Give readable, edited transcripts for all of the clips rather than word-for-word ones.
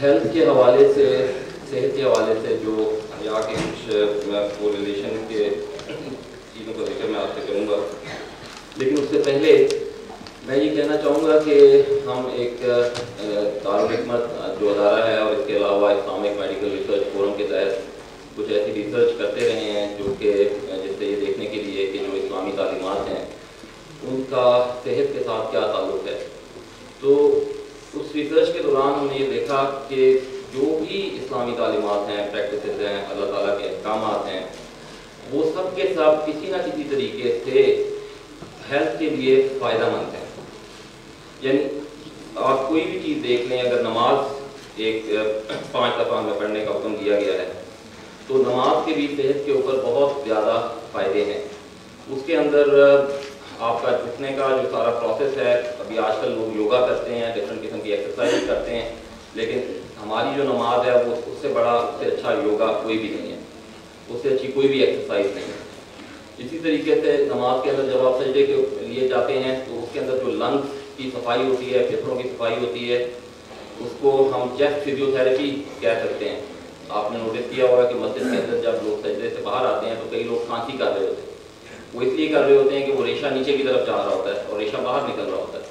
Health کے حوالے سے، صحت کے حوالے سے جو حیا کے کچھ میں کوریلیشن کے چیزوں کا ذکر میں آپ سے کروں گا، لیکن اس سے پہلے میں یہ کہنا چاہوں گا کہ ہم ایک دارالحکمت جو ادارہ ہے اور اس کے علاوہ اسلامک میڈیکل ریسرچ فورم کے تحت کچھ ایسی ریسرچ کرتے رہے ہیں جو کہ جس سے یہ دیکھنے کے لیے کہ جو اسلامی تعلیمات ہیں ان کا صحت کے ساتھ کیا تعلق ہے. تو اس ریسرچ کے دوران ہم نے یہ دیکھا کہ جو بھی اسلامی تعلیمات ہیں، پریکٹسز ہیں، اللہ تعالیٰ کے احکامات ہیں، وہ سب کے سب کسی نہ کسی طریقے سے ہیلتھ کے لیے فائدہ مند ہیں. یعنی آپ کوئی بھی چیز دیکھ لیں، اگر نماز ایک 5 دفعہ ہمیں پڑھنے کا حکم دیا گیا ہے تو نماز کے بھی صحت کے اوپر بہت زیادہ فائدے ہیں. اس کے اندر آپ کا اٹھنے کا جو سارا پروسیس ہے، ابھی آج کل لوگ یوگا کرتے ہیں، ڈفرینٹ قسم کی ایکسرسائز کرتے ہیں، لیکن ہماری جو نماز ہے وہ اس سے بڑا، اس سے اچھا یوگا کوئی بھی نہیں ہے، اس سے اچھی کوئی بھی ایکسرسائز نہیں ہے. اسی طریقے سے نماز کے اندر جب آپ سجدے کے لیے جاتے ہیں تو اس کے اندر جو لنگس کی صفائی ہوتی ہے، پھیپھڑوں کی صفائی ہوتی ہے، اس کو ہم چیسٹ فزیو تھراپی کہہ سکتے ہیں. آپ نے نوٹس کیا ہوگا کہ مسجد کے اندر جب لوگ سجدے سے باہر آتے ہیں تو کئی لوگ کھانسی کر رہے ہوتے ہیں. وہ اس لیے کر رہے ہوتے ہیں کہ وہ ریشہ نیچے کی طرف جا رہا ہوتا ہے اور ریشہ باہر نکل رہا ہوتا ہے.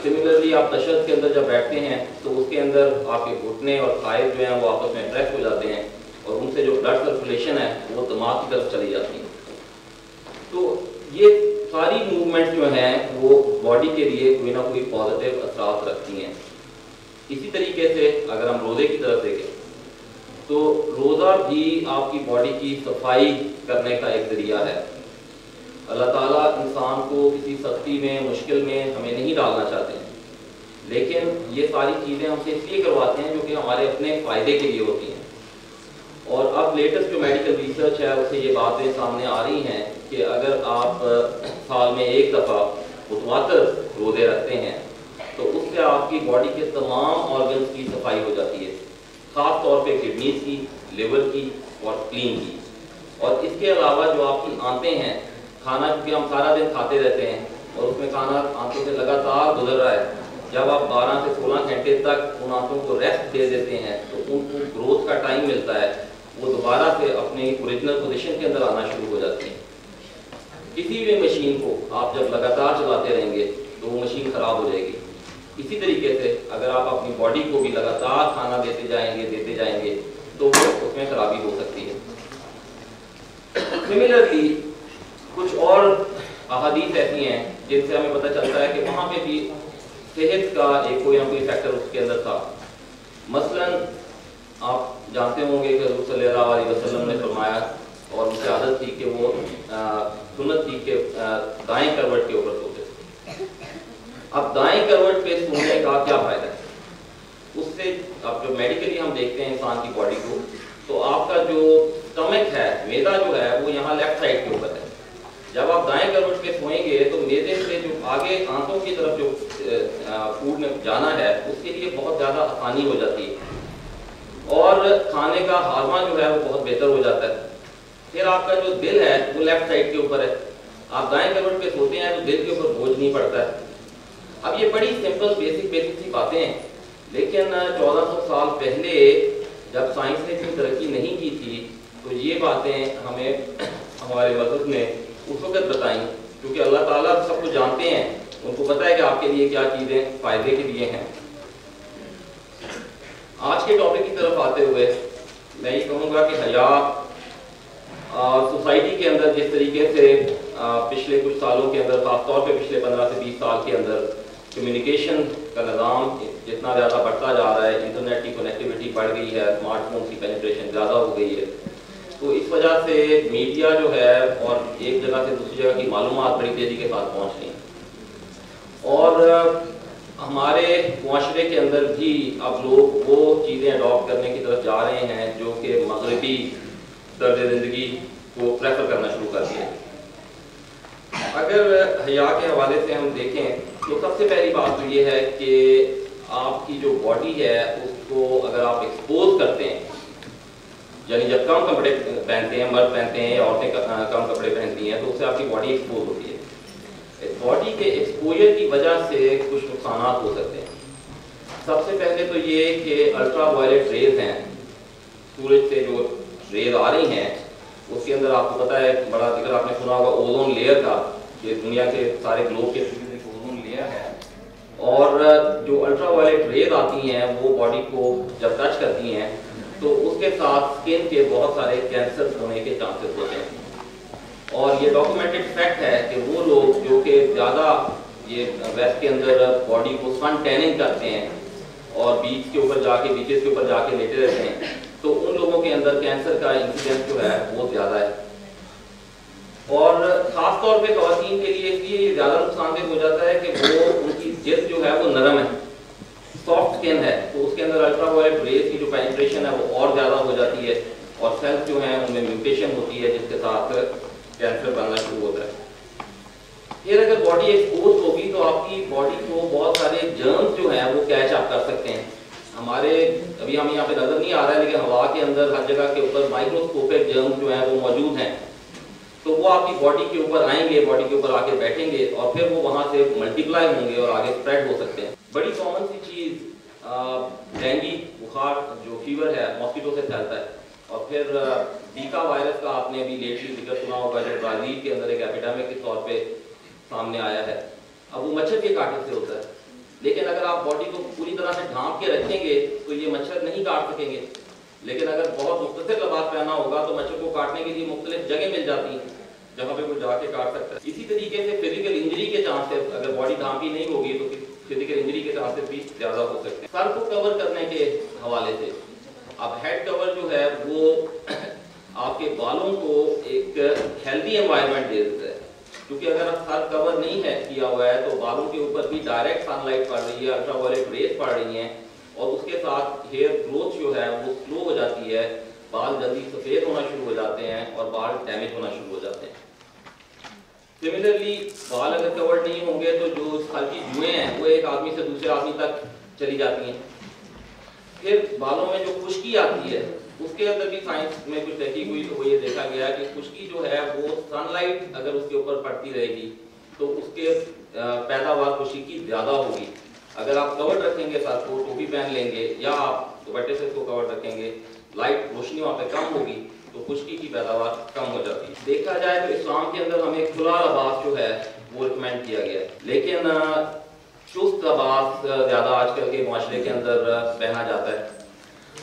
سملرلی آپ تشہد کے اندر جب بیٹھتے ہیں تو اس کے اندر آپ کے گھٹنے اور تھائز جو ہیں وہ آپس میں پریس ہو جاتے ہیں اور ان سے جو بلڈ سرکولیشن ہے وہ دماغ کی طرف چلی جاتی ہے. تو یہ ساری موومنٹ جو ہیں وہ باڈی کے لیے کوئی نہ کوئی پازیٹیو اثرات رکھتی ہیں. اسی طریقے سے اگر ہم روزے کی طرف دیکھیں تو روزہ بھی آپ کی باڈی کی صفائی کرنے کا ایک ذریعہ ہے. اللہ تعالیٰ انسان کو کسی سختی میں، مشکل میں ہمیں نہیں ڈالنا چاہتے ہیں، لیکن یہ ساری چیزیں ہم سے اس لیے کرواتے ہیں جو کہ ہمارے اپنے فائدے کے لیے ہوتی ہیں. اور اب لیٹسٹ جو میڈیکل ریسرچ ہے اس سے یہ باتیں سامنے آ رہی ہیں کہ اگر آپ سال میں 1 دفعہ متواتر روزے رکھتے ہیں تو اس سے آپ کی باڈی کے تمام آرگنز کی صفائی ہو جاتی ہے، خاص طور پہ کڈنیز کی، لیور کی اور اسپلین کی. اور اس کے علاوہ جو آپ کی آنتیں ہیں، کھانا کیونکہ ہم سارا دن کھاتے رہتے ہیں اور اس میں کھانا آنتوں سے لگاتار گزر رہا ہے، جب آپ 12 سے 16 گھنٹے تک ان آنتوں کو ریسٹ دے دیتے ہیں تو ان کو گروتھ کا ٹائم ملتا ہے، وہ دوبارہ سے اپنے اوریجنل پوزیشن کے اندر آنا شروع ہو جاتی ہیں. کسی بھی مشین کو آپ جب لگاتار چلاتے رہیں گے تو وہ مشین خراب ہو جائے گی. اسی طریقے سے اگر آپ اپنی باڈی کو بھی لگاتار کھانا دیتے جائیں گے تو وہ اس میں خرابی ہو سکتی ہے. سملرلی کچھ اور احادیث ایسی ہیں جن سے ہمیں پتہ چلتا ہے کہ وہاں پہ بھی صحت کا ایک کوئی نہ کوئی فیکٹر اس کے اندر تھا. مثلا آپ جانتے ہوں گے کہ حضور صلی اللہ علیہ وسلم نے فرمایا اور ان کی عادت تھی کہ وہ سنت تھی کہ دائیں کروٹ کے اوپر سوتے تھے. اب دائیں کروٹ پہ سونے کا کیا فائدہ ہے؟ اس سے اب جو میڈیکلی ہم دیکھتے ہیں انسان کی باڈی کو، تو آپ کا جو اسٹمک ہے، معدہ جو ہے وہ یہاں لیفٹ سائڈ کے اوپر ہے. جب آپ دائیں کروٹ پہ سوئیں گے تو معدے سے جو آگے آنتوں کی طرف جو فوڈ میں جانا ہے اس کے لیے بہت زیادہ آسانی ہو جاتی ہے اور کھانے کا ہاضمہ جو ہے وہ بہت بہتر ہو جاتا ہے. پھر آپ کا جو دل ہے وہ لیفٹ سائڈ کے اوپر ہے. آپ دائیں کروٹ پہ سوتے ہیں تو دل کے اوپر بوجھ نہیں پڑتا ہے. اب یہ بڑی سمپل بیسک سی باتیں ہیں، لیکن 1400 سال پہلے جب سائنس نے اتنی ترقی نہیں کی تھی تو یہ باتیں ہمیں ہمارے مذہب نے اس وقت بتائیں، کیونکہ اللہ تعالیٰ سب کو جانتے ہیں، ان کو پتہ ہے کہ آپ کے لیے کیا چیزیں فائدے کے لیے ہیں. آج کے ٹاپک کی طرف آتے ہوئے میں یہ کہوں گا کہ حیا سوسائٹی کے اندر جس طریقے سے پچھلے کچھ سالوں کے اندر، خاص طور پہ پچھلے 15 سے 20 سال کے اندر کمیونیکیشن کا نظام جتنا زیادہ بڑھتا جا رہا ہے، انٹرنیٹ کی کنیکٹیوٹی بڑھ گئی ہے، اسمارٹ فون کی پینیٹریشن زیادہ ہو گئی ہے، تو اس وجہ سے میڈیا جو ہے اور ایک جگہ سے دوسری جگہ کی معلومات بڑی تیزی کے ساتھ پہنچ رہی ہیں. اور ہمارے معاشرے کے اندر بھی اب لوگ وہ چیزیں اڈاپٹ کرنے کی طرف جا رہے ہیں جو کہ مغربی طرز زندگی کو پریفر کرنا شروع کر دیا. اگر حیا کے حوالے سے ہم دیکھیں تو سب سے پہلی بات تو یہ ہے کہ آپ کی جو باڈی ہے اس کو اگر آپ ایکسپوز کرتے ہیں، یعنی جب کم کپڑے پہنتے ہیں، مرد پہنتے ہیں یا عورتیں کم کپڑے پہنتی ہیں تو اس سے آپ کی باڈی ایکسپوز ہوتی ہے. باڈی کے ایکسپوجر کی وجہ سے کچھ نقصانات ہو سکتے ہیں. سب سے پہلے تو یہ کہ الٹرا وائلٹ ریز ہیں، سورج سے جو ریز آ رہی ہیں اس کے اندر آپ کو پتا ہے بڑا ذکر آپ نے سنا ہوگا اوزون لیئر کا، کہ دنیا کے سارے گلوب کے اوزون لیئر ہے، اور جو الٹرا وائلٹ ریز آتی ہیں وہ باڈی کو جب ٹچ کرتی ہیں تو اس کے ساتھ اسکن کے بہت سارے کینسر ہونے کے چانسز ہوتے ہیں، اور یہ ڈاکومنٹڈ فیکٹ ہے کہ وہ لوگ جو کہ زیادہ یہ ویسٹ کے اندر باڈی کو سن ٹیننگ کرتے ہیں اور بیچز کے اوپر جا کے لیٹے رہتے ہیں، تو ان لوگوں کے اندر کینسر کا انسیڈنس جو ہے وہ زیادہ ہے، اور خاص طور پہ خواتین کے لیے اس لیے یہ زیادہ نقصان دہ ہو جاتا ہے کہ وہ ان کی جلد جو ہے وہ نرم ہے، سافٹ سکن ہے، تو اس کے اندر الٹرا وائلٹ ریز کی جو پینیٹریشن ہے وہ اور زیادہ ہو جاتی ہے، اور سیلز جو ہیں ان میں میوٹیشن ہوتی ہے جس کے ساتھ کینسر بننا شروع ہوتا ہے۔ پھر اگر باڈی ایکسپوز ہوگی تو آپ کی باڈی کو بہت سارے جرمز جو ہیں وہ کیچ اپ کر سکتے ہیں۔ ہمارے ابھی ہم یہاں پہ نظر نہیں آ رہا ہے لیکن ہوا کے اندر ہر جگہ کے اوپر مائکروسکوپک جرمز جو ہیں وہ موجود ہیں، تو وہ آپ کی باڈی کے اوپر آئیں گے، باڈی کے اوپر آ کے بیٹھیں گے اور پھر وہ وہاں سے ملٹیپلائی ہوں گے اور آگے اسپریڈ ہو سکتے ہیں۔ بڑی کامن سی چیز ڈینگی بخار جو فیور ہے ماسکیٹو سے پھیلتا ہے، اور پھر زیکا وائرس کا آپ نے ابھی لیٹلی ذکر سنا ہوگا جو برازیل کے اندر ایک ایپیڈیمک کے طور پہ سامنے آیا ہے۔ اب وہ مچھر کے کاٹنے سے ہوتا ہے، لیکن اگر آپ باڈی کو پوری طرح سے ڈھانپ کے رکھیں گے تو یہ مچھر نہیں کاٹ سکیں گے، لیکن اگر بہت مختصر لباس پہنا ہوگا تو مچھر کو کاٹنے کے لیے مختلف جگہ مل جاتی ہیں جہاں پہ وہ جا کے کاٹ سکتا ہے۔ اسی طریقے سے فزیکل انجری کے چانسز، اگر باڈی ڈھانپی نہیں ہوگی تو فزیکل انجری کے چانسز بھی زیادہ ہو سکتے ہیں۔ سر کو کور کرنے کے حوالے سے اب ہیڈ کور جو ہے وہ آپ کے بالوں کو ایک ہیلدی انوائرمنٹ دے دیتا ہے، کیونکہ اگر سر کور نہیں ہے کیا ہوا ہے تو بالوں کے اوپر بھی ڈائریکٹ سن لائٹ پڑ رہی ہے، الٹرا وائلٹ ریز پڑ رہی ہیں، اور اس کے ساتھ ہیئر گروتھ جو ہے وہ سلو ہو جاتی ہے، بال جلدی سفید ہونا شروع ہو جاتے ہیں اور بال ڈیمیج ہونا شروع ہو جاتے ہیں۔ سملرلی بال اگر کورڈ نہیں ہوں گے تو جو ہلکی جوئیں ہیں وہ ایک آدمی سے دوسرے آدمی تک چلی جاتی ہیں۔ پھر بالوں میں جو خشکی آتی ہے اس کے اندر بھی سائنس میں کچھ تحقیق ہوئی تو وہ یہ دیکھا گیا کہ خشکی جو ہے وہ سن لائٹ اگر اس کے اوپر پڑتی رہے گی تو اس کے پیداوار خشکی کی زیادہ ہوگی۔ اگر آپ کور رکھیں گے سر کو، ٹوپی پہن لیں گے یا آپ دوپٹے سے اس کو کور رکھیں گے، لائٹ روشنی وہاں پہ کم ہوگی تو خشکی کی پیداوار کم ہو جاتی ہے۔ دیکھا جائے تو اسلام کے اندر ہمیں کھلا لباس جو ہے وہ ریکمینڈ کیا گیا ہے، لیکن چست لباس زیادہ آج کل کے معاشرے کے اندر پہنا جاتا ہے۔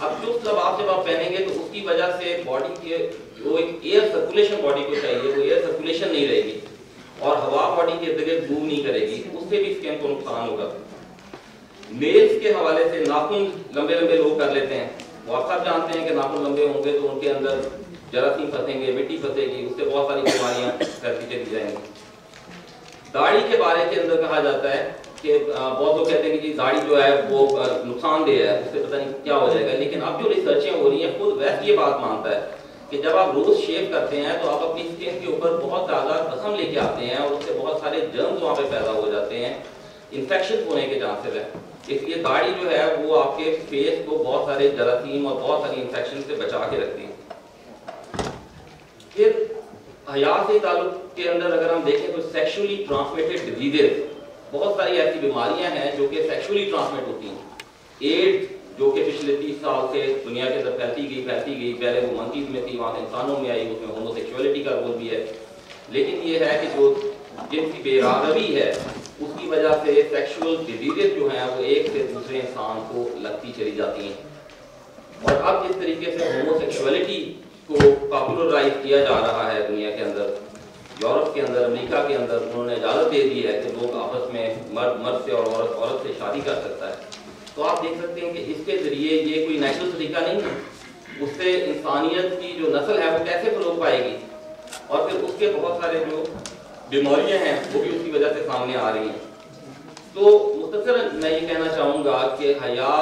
اب چست لباس جب آپ پہنیں گے تو اس کی وجہ سے باڈی کے جو ایک ایئر سرکولیشن باڈی کو چاہیے وہ ایئر سرکولیشن نہیں رہے گی اور ہوا باڈی کے ارد گرد موو نہیں کرے گی، اس سے بھی اسکن کو نقصان ہوگا۔ نیلز کے حوالے سے ناخن لمبے لمبے لوگ کر لیتے ہیں، وہ آپ سب جانتے ہیں کہ ناخن لمبے ہوں گے تو ان کے اندر جراثیم پھنسیں گے، مٹی پھنسے گی، اس سے بہت ساری بیماریاں پھیلتی چلی جائیں گی۔ داڑھی کے بارے کے اندر کہا جاتا ہے کہ بہت لوگ کہتے ہیں کہ داڑھی جو ہے وہ نقصان دہ ہے، اس سے پتہ نہیں کیا ہو جائے گا، لیکن اب جو ریسرچیں ہو رہی ہیں خود ویسٹ یہ بات مانتا ہے کہ جب آپ روز شیو کرتے ہیں تو آپ اپنی اسکن کے اوپر بہت زیادہ زخم لے کے آتے ہیں اور اس سے بہت سارے جرمز وہاں پہ پیدا ہو جاتے ہیں، انفیکشن ہونے کے چانسز ہیں۔ اس لیے داڑھی جو ہے وہ آپ کے فیس کو بہت سارے جراثیم اور بہت ساری انفیکشن سے بچا کے رکھتی ہے۔ پھر حیا سے تعلق کے اندر اگر ہم دیکھیں تو سیکشولی ٹرانسمیٹڈ ڈیزیز، بہت ساری ایسی بیماریاں ہیں جو کہ سیکشولی ٹرانسمٹ ہوتی ہیں۔ ایڈز جو کہ پچھلے 30 سال سے دنیا کے اندر پھیلتی گئی، پہلے وہ منکیز میں تھی، وہاں سے انسانوں میں آئی، اس میں ہومو سیکشولیٹی کا رول بھی ہے، لیکن یہ ہے کہ جو جنسی بے راغبی ہے اس کی وجہ سے سیکشول ڈیزیز جو ہیں وہ ایک سے دوسرے انسان کو لگتی چلی جاتی ہیں۔ اور اب جس طریقے سے ہومو سیکشولیٹی کو پاپولرائز کیا جا رہا ہے دنیا کے اندر، یورپ کے اندر، امریکہ کے اندر انہوں نے اجازت دے دی ہے کہ لوگ آپس میں مرد سے اور عورت سے شادی کر سکتا ہے، تو آپ دیکھ سکتے ہیں کہ اس کے ذریعے یہ کوئی نیچرل طریقہ نہیں ہے، اس سے انسانیت کی جو نسل ہے وہ کیسے فروغ پائے گی، اور پھر اس کے بہت سارے جو بیماریاں ہیں وہ بھی اس کی وجہ سے سامنے آ رہی ہیں۔ تو مختصر میں یہ کہنا چاہوں گا کہ حیا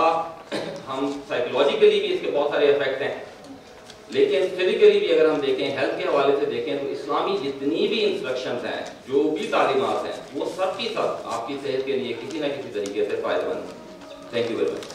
ہم سائیکولوجیکلی بھی اس کے بہت سارے افیکٹ ہیں، لیکن فزیکلی بھی اگر ہم دیکھیں، ہیلتھ کے حوالے سے دیکھیں تو اسلامی جتنی بھی انسٹرکشنز ہیں، جو بھی تعلیمات ہیں، وہ سب کی سب آپ کی صحت کے لیے کسی نہ کسی طریقے سے فائدہ مند ہیں۔ Thank you very much.